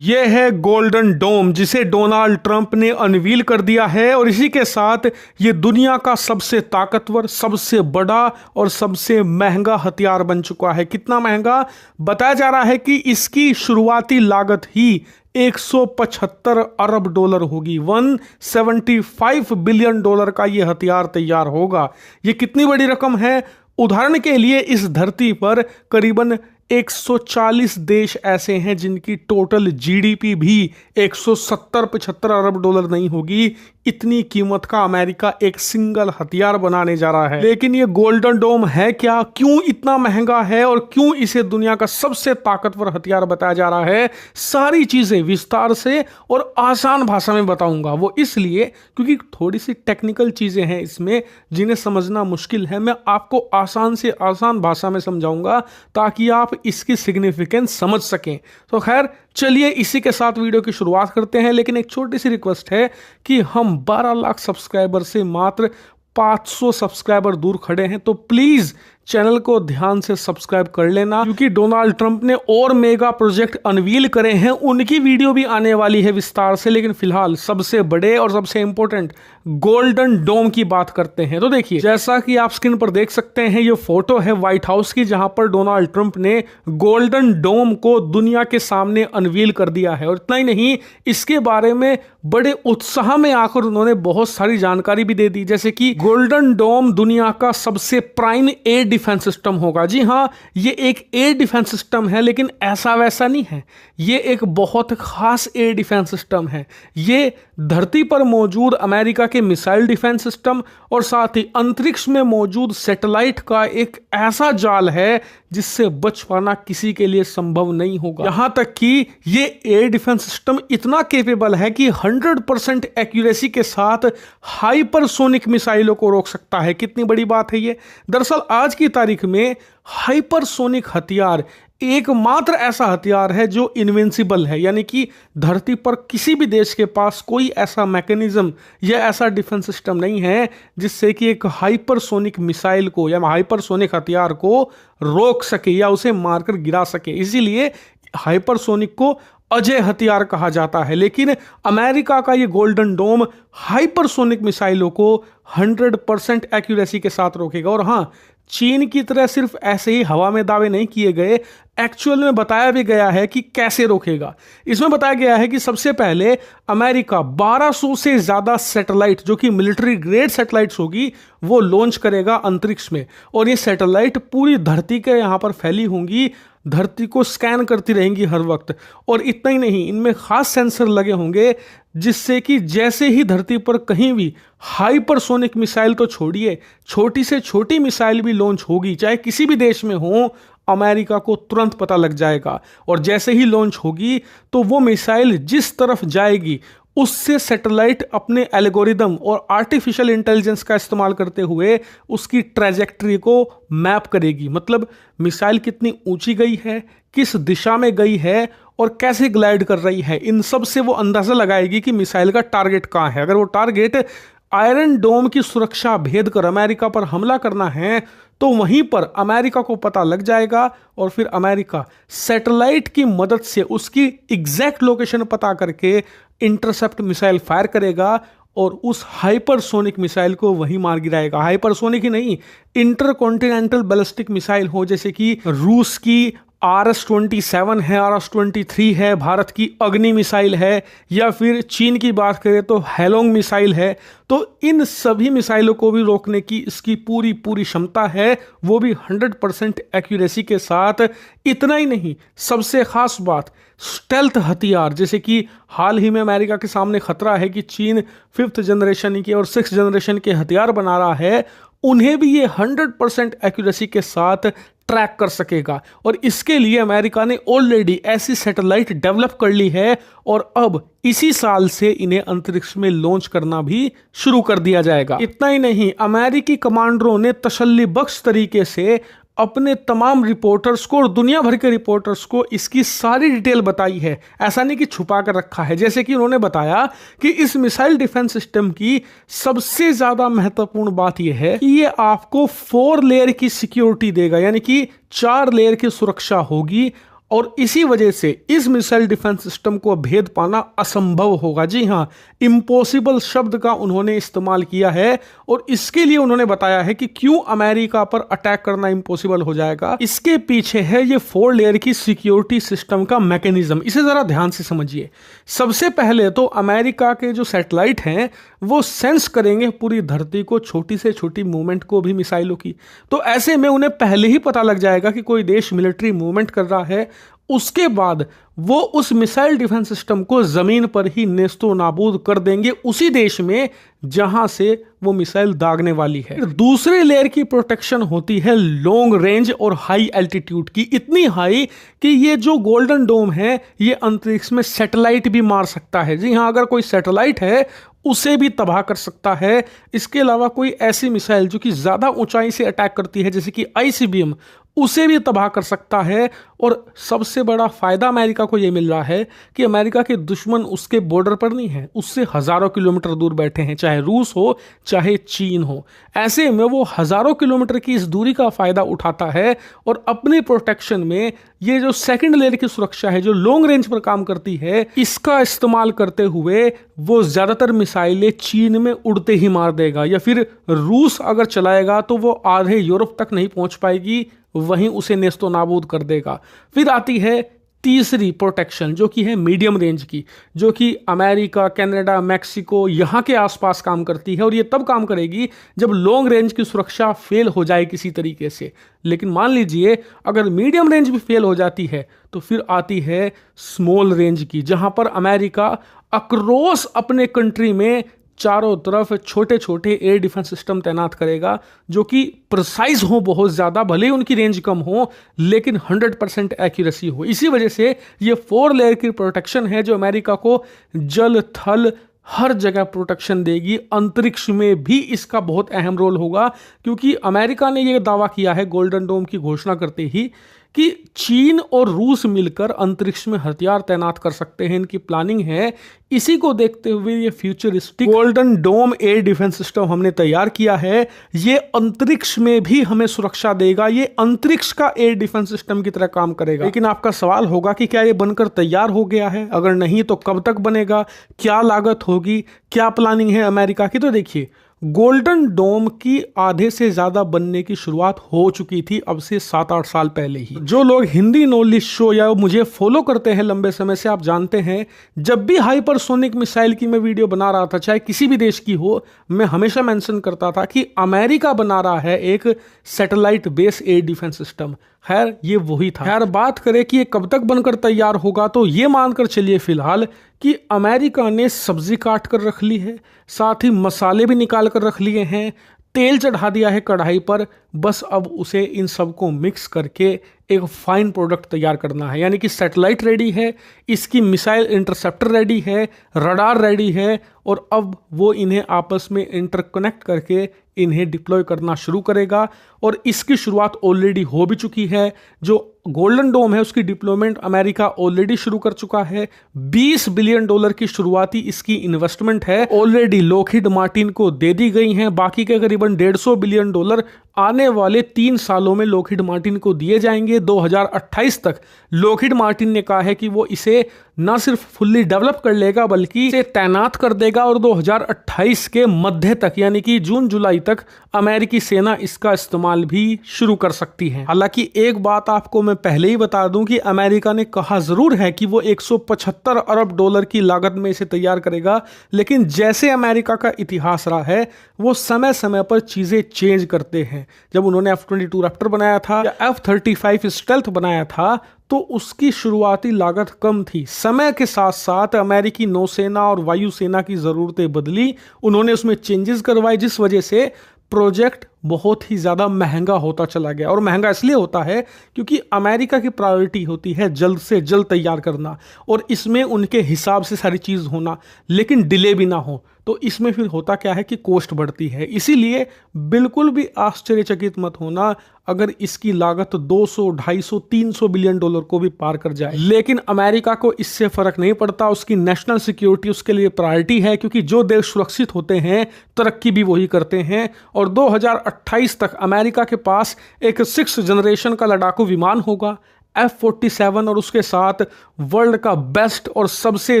यह है गोल्डन डोम जिसे डोनाल्ड ट्रंप ने अनवील कर दिया है और इसी के साथ ये दुनिया का सबसे ताकतवर, सबसे बड़ा और सबसे महंगा हथियार बन चुका है। कितना महंगा? बताया जा रहा है कि इसकी शुरुआती लागत ही 175 अरब डॉलर होगी। 175 बिलियन डॉलर का यह हथियार तैयार होगा। ये कितनी बड़ी रकम है? उदाहरण के लिए इस धरती पर करीबन 140 देश ऐसे हैं जिनकी टोटल जीडीपी भी 170-75 अरब डॉलर नहीं होगी। इतनी कीमत का अमेरिका एक सिंगल हथियार बनाने जा रहा है। लेकिन ये गोल्डन डोम है क्या? क्यों इतना महंगा है और क्यों इसे दुनिया का सबसे ताकतवर हथियार बताया जा रहा है? सारी चीजें विस्तार से और आसान भाषा में बताऊंगा। वो इसलिए क्योंकि थोड़ी सी टेक्निकल चीजें हैं इसमें जिन्हें समझना मुश्किल है। मैं आपको आसान से आसान भाषा में समझाऊंगा ताकि आप इसकी सिग्निफिकेंस समझ सकें। तो खैर चलिए इसी के साथ वीडियो की शुरुआत करते हैं। लेकिन एक छोटी सी रिक्वेस्ट है कि हम 12 लाख सब्सक्राइबर से मात्र 500 सब्सक्राइबर दूर खड़े हैं, तो प्लीज चैनल को ध्यान से सब्सक्राइब कर लेना, क्योंकि डोनाल्ड ट्रंप ने और मेगा प्रोजेक्ट अनवील करे हैं। उनकी वीडियो भी आने वाली है विस्तार से। लेकिन फिलहाल सबसे बड़े और सबसे इंपॉर्टेंट गोल्डन डोम की बात करते हैं। तो देखिए, जैसा कि आप स्क्रीन पर देख सकते हैं, ये फोटो है व्हाइट हाउस की, जहां पर डोनाल्ड ट्रंप ने गोल्डन डोम को दुनिया के सामने अनवील कर दिया है। और इतना ही नहीं, इसके बारे में बड़े उत्साह में आकर उन्होंने बहुत सारी जानकारी भी दे दी, जैसे कि गोल्डन डोम दुनिया का सबसे प्राइम एयर डिफेंस सिस्टम होगा। जी हाँ, ये एक एयर डिफेंस सिस्टम है, लेकिन ऐसा वैसा नहीं है। ये एक बहुत खास एयर डिफेंस सिस्टम है। ये धरती पर मौजूद अमेरिका के मिसाइल डिफेंस सिस्टम और साथ ही अंतरिक्ष में मौजूद सैटेलाइट का एक ऐसा जाल है जिससे बच पाना किसी के लिए संभव नहीं होगा। यहां तक कि ये एयर डिफेंस सिस्टम इतना केपेबल है कि 100% एक्यूरेसी के साथ हाइपरसोनिक मिसाइलों को रोक सकता है। कितनी बड़ी बात है ये। दरअसल आज की तारीख में हाइपरसोनिक हथियार एकमात्र ऐसा हथियार है जो इनविंसिबल है, यानी कि धरती पर किसी भी देश के पास कोई ऐसा मैकेनिज्म या ऐसा डिफेंस सिस्टम नहीं है जिससे कि एक हाइपरसोनिक मिसाइल को या हाइपरसोनिक हथियार को रोक सके या उसे मारकर गिरा सके। इसीलिए हाइपरसोनिक को अजय हथियार कहा जाता है। लेकिन अमेरिका का ये गोल्डन डोम हाइपरसोनिक मिसाइलों को 100% एक्यूरेसी के साथ रोकेगा। और हाँ, चीन की तरह सिर्फ ऐसे ही हवा में दावे नहीं किए गए, एक्चुअल में बताया भी गया है कि कैसे रोकेगा। इसमें बताया गया है कि सबसे पहले अमेरिका 1200 से ज्यादा सैटेलाइट, जो कि मिलिट्री ग्रेड सैटेलाइट्स होगी, वो लॉन्च करेगा अंतरिक्ष में। और ये सैटेलाइट पूरी धरती के यहां पर फैली होंगी, धरती को स्कैन करती रहेंगी हर वक्त। और इतना ही नहीं, इनमें खास सेंसर लगे होंगे जिससे कि जैसे ही धरती पर कहीं भी हाइपरसोनिक मिसाइल तो छोड़िए, छोटी से छोटी मिसाइल भी लॉन्च होगी, चाहे किसी भी देश में हो, अमेरिका को तुरंत पता लग जाएगा। और जैसे ही लॉन्च होगी तो वो मिसाइल जिस तरफ जाएगी उससे सैटेलाइट अपने एल्गोरिदम और आर्टिफिशियल इंटेलिजेंस का इस्तेमाल करते हुए उसकी ट्रैजेक्टरी को मैप करेगी। मतलब मिसाइल कितनी ऊंची गई है, किस दिशा में गई है और कैसे ग्लाइड कर रही है, इन सब से वो अंदाजा लगाएगी कि मिसाइल का टारगेट कहाँ है। अगर वो टारगेट आयरन डोम की सुरक्षा भेद कर अमेरिका पर हमला करना है तो वहीं पर अमेरिका को पता लग जाएगा और फिर अमेरिका सैटेलाइट की मदद से उसकी एग्जैक्ट लोकेशन पता करके इंटरसेप्ट मिसाइल फायर करेगा और उस हाइपरसोनिक मिसाइल को वहीं मार गिराएगा। हाइपरसोनिक ही नहीं, इंटरकॉन्टिनेंटल बैलिस्टिक मिसाइल हो, जैसे कि रूस की RS-27 है, RS-23 है, भारत की अग्नि मिसाइल है, या फिर चीन की बात करें तो हैलोंग मिसाइल है। तो इन सभी मिसाइलों को भी रोकने की इसकी पूरी क्षमता है, वो भी 100% एक्यूरेसी के साथ। इतना ही नहीं, सबसे खास बात, स्टेल्थ हथियार, जैसे कि हाल ही में अमेरिका के सामने खतरा है कि चीन 5th जनरेशन के और 6th जनरेशन के हथियार बना रहा है, उन्हें भी ये 100% एक्यूरेसी के साथ ट्रैक कर सकेगा। और इसके लिए अमेरिका ने ऑलरेडी ऐसी सैटेलाइट डेवलप कर ली है और अब इसी साल से इन्हें अंतरिक्ष में लॉन्च करना भी शुरू कर दिया जाएगा। इतना ही नहीं, अमेरिकी कमांडरों ने तसल्ली बख्श तरीके से अपने तमाम रिपोर्टर्स को और दुनिया भर के रिपोर्टर्स को इसकी सारी डिटेल बताई है। ऐसा नहीं कि छुपा कर रखा है। जैसे कि उन्होंने बताया कि इस मिसाइल डिफेंस सिस्टम की सबसे ज्यादा महत्वपूर्ण बात यह है कि ये आपको 4 लेयर की सिक्योरिटी देगा, यानी कि 4 लेयर की सुरक्षा होगी और इसी वजह से इस मिसाइल डिफेंस सिस्टम को भेद पाना असंभव होगा। जी हां, इम्पॉसिबल शब्द का उन्होंने इस्तेमाल किया है और इसके लिए उन्होंने बताया है कि क्यों अमेरिका पर अटैक करना इम्पॉसिबल हो जाएगा। इसके पीछे है ये 4 लेयर की सिक्योरिटी सिस्टम का मैकेनिज्म। इसे जरा ध्यान से समझिए। सबसे पहले तो अमेरिका के जो सैटेलाइट हैं वो सेंस करेंगे पूरी धरती को, छोटी से छोटी मूवमेंट को भी मिसाइलों की। तो ऐसे में उन्हें पहले ही पता लग जाएगा कि कोई देश मिलिट्री मूवमेंट कर रहा है। उसके बाद वो उस मिसाइल डिफेंस सिस्टम को जमीन पर ही नेस्तो नाबूद कर देंगे, उसी देश में जहां से वो मिसाइल दागने वाली है। दूसरे लेयर की प्रोटेक्शन होती है लॉन्ग रेंज और हाई एल्टीट्यूड की, इतनी हाई कि ये जो गोल्डन डोम है ये अंतरिक्ष में सैटेलाइट भी मार सकता है। जी हां, अगर कोई सैटेलाइट है उसे भी तबाह कर सकता है। इसके अलावा कोई ऐसी मिसाइल जो कि ज्यादा ऊंचाई से अटैक करती है जैसे कि आईसीबीएम, उसे भी तबाह कर सकता है। और सबसे बड़ा फायदा अमेरिका को यह मिल रहा है कि अमेरिका के दुश्मन उसके बॉर्डर पर नहीं है, उससे हजारों किलोमीटर दूर बैठे हैं, चाहे रूस हो चाहे चीन हो। ऐसे में वो हजारों किलोमीटर की इस दूरी का फायदा उठाता है और अपने प्रोटेक्शन में ये जो सेकंड लेयर की सुरक्षा है जो लॉन्ग रेंज पर काम करती है, इसका इस्तेमाल करते हुए वो ज्यादातर मिसाइलें चीन में उड़ते ही मार देगा, या फिर रूस अगर चलाएगा तो वो आधे यूरोप तक नहीं पहुंच पाएगी, वहीं उसे नेस्तो नाबूद कर देगा। फिर आती है तीसरी प्रोटेक्शन जो कि है मीडियम रेंज की, जो कि अमेरिका, कनाडा, मैक्सिको यहाँ के आसपास काम करती है। और ये तब काम करेगी जब लॉन्ग रेंज की सुरक्षा फेल हो जाए किसी तरीके से। लेकिन मान लीजिए अगर मीडियम रेंज भी फेल हो जाती है तो फिर आती है स्मॉल रेंज की, जहां पर अमेरिका अक्रॉस अपने कंट्री में चारों तरफ छोटे छोटे एयर डिफेंस सिस्टम तैनात करेगा जो कि प्रिसाइज हो बहुत ज़्यादा, भले ही उनकी रेंज कम हो लेकिन 100% एक्यूरेसी हो। इसी वजह से ये 4 लेयर की प्रोटेक्शन है जो अमेरिका को जल थल हर जगह प्रोटेक्शन देगी। अंतरिक्ष में भी इसका बहुत अहम रोल होगा, क्योंकि अमेरिका ने यह दावा किया है गोल्डन डोम की घोषणा करते ही कि चीन और रूस मिलकर अंतरिक्ष में हथियार तैनात कर सकते हैं, इनकी प्लानिंग है। इसी को देखते हुए ये फ्यूचरिस्टिक गोल्डन डोम एयर डिफेंस सिस्टम हमने तैयार किया है। ये अंतरिक्ष में भी हमें सुरक्षा देगा, ये अंतरिक्ष का एयर डिफेंस सिस्टम की तरह काम करेगा। लेकिन आपका सवाल होगा कि क्या ये बनकर तैयार हो गया है? अगर नहीं तो कब तक बनेगा, क्या लागत होगी, क्या प्लानिंग है अमेरिका की? तो देखिए, गोल्डन डोम की आधे से ज्यादा बनने की शुरुआत हो चुकी थी अब से 7-8 साल पहले ही। जो लोग हिंदी नॉलेज शो या मुझे फॉलो करते हैं लंबे समय से, आप जानते हैं जब भी हाइपरसोनिक मिसाइल की मैं वीडियो बना रहा था, चाहे किसी भी देश की हो, मैं हमेशा मेंशन करता था कि अमेरिका बना रहा है एक satellite base air defence system. खैर ये वही था। खैर बात करें कि ये कब तक बनकर तैयार होगा, तो ये मानकर चलिए फिलहाल कि अमेरिका ने सब्जी काट कर रख ली है, साथ ही मसाले भी निकाल कर रख लिए हैं, तेल चढ़ा दिया है कढ़ाई पर, बस अब उसे इन सबको मिक्स करके एक फाइन प्रोडक्ट तैयार करना है। यानी कि सैटेलाइट रेडी है, इसकी मिसाइल इंटरसेप्टर रेडी है, रडार रेडी है, और अब वो इन्हें आपस में इंटरकनेक्ट करके इन्हें डिप्लॉय करना शुरू करेगा। और इसकी शुरुआत ऑलरेडी हो भी चुकी है। जो गोल्डन डोम है उसकी डिप्लॉयमेंट अमेरिका ऑलरेडी शुरू कर चुका है। $20 बिलियन की शुरुआती इसकी इन्वेस्टमेंट है, ऑलरेडी लॉकहीड मार्टिन को दे दी गई है। बाकी के करीबन $150 बिलियन आने वाले 3 सालों में लॉकहीड मार्टिन को दिए जाएंगे। 2028 तक लॉकहीड मार्टिन ने कहा है कि वो इसे न सिर्फ फुल्ली डेवलप कर लेगा बल्कि इसे तैनात कर देगा, और 2028 के मध्य तक यानी कि जून जुलाई तक अमेरिकी सेना इसका इस्तेमाल भी शुरू कर सकती है। हालांकि एक बात आपको मैं पहले ही बता दूं कि अमेरिका ने कहा जरूर है कि वो $175 अरब की लागत में इसे तैयार करेगा, लेकिन जैसे अमेरिका का इतिहास रहा है वो समय समय पर चीजें चेंज करते हैं। जब उन्होंने F-22 रैप्टर बनाया था या F-35 स्टेल्थ बनाया था तो उसकी शुरुआती लागत कम थी। समय के साथ साथ अमेरिकी नौसेना और वायुसेना की ज़रूरतें बदली, उन्होंने उसमें चेंजेस करवाए, जिस वजह से प्रोजेक्ट बहुत ही ज़्यादा महंगा होता चला गया। और महंगा इसलिए होता है क्योंकि अमेरिका की प्रायोरिटी होती है जल्द से जल्द तैयार करना, और इसमें उनके हिसाब से सारी चीज़ होना, लेकिन डिले भी ना हो। तो इसमें फिर होता क्या है कि कॉस्ट बढ़ती है। इसीलिए बिल्कुल भी आश्चर्यचकित मत होना अगर इसकी लागत 200, 250, $300 बिलियन को भी पार कर जाए। लेकिन अमेरिका को इससे फर्क नहीं पड़ता, उसकी नेशनल सिक्योरिटी उसके लिए प्रायोरिटी है, क्योंकि जो देश सुरक्षित होते हैं तरक्की भी वही करते हैं। और 2028 तक अमेरिका के पास एक 6th जनरेशन का लड़ाकू विमान होगा, F-47 और उसके साथ वर्ल्ड का बेस्ट और सबसे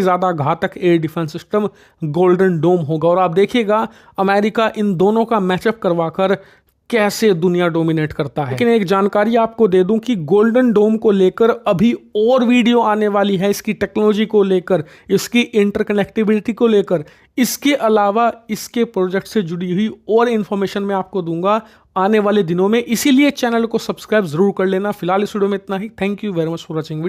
ज़्यादा घातक एयर डिफेंस सिस्टम गोल्डन डोम होगा। और आप देखिएगा अमेरिका इन दोनों का मैचअप करवाकर कैसे दुनिया डोमिनेट करता है। लेकिन एक जानकारी आपको दे दूं कि गोल्डन डोम को लेकर अभी और वीडियो आने वाली है, इसकी टेक्नोलॉजी को लेकर, इसकी इंटरकनेक्टिविटी को लेकर। इसके अलावा इसके प्रोजेक्ट से जुड़ी हुई और इंफॉर्मेशन मैं आपको दूंगा आने वाले दिनों में, इसीलिए चैनल को सब्सक्राइब जरूर कर लेना। फिलहाल इस वीडियो में इतना ही। Thank you very much for watching video.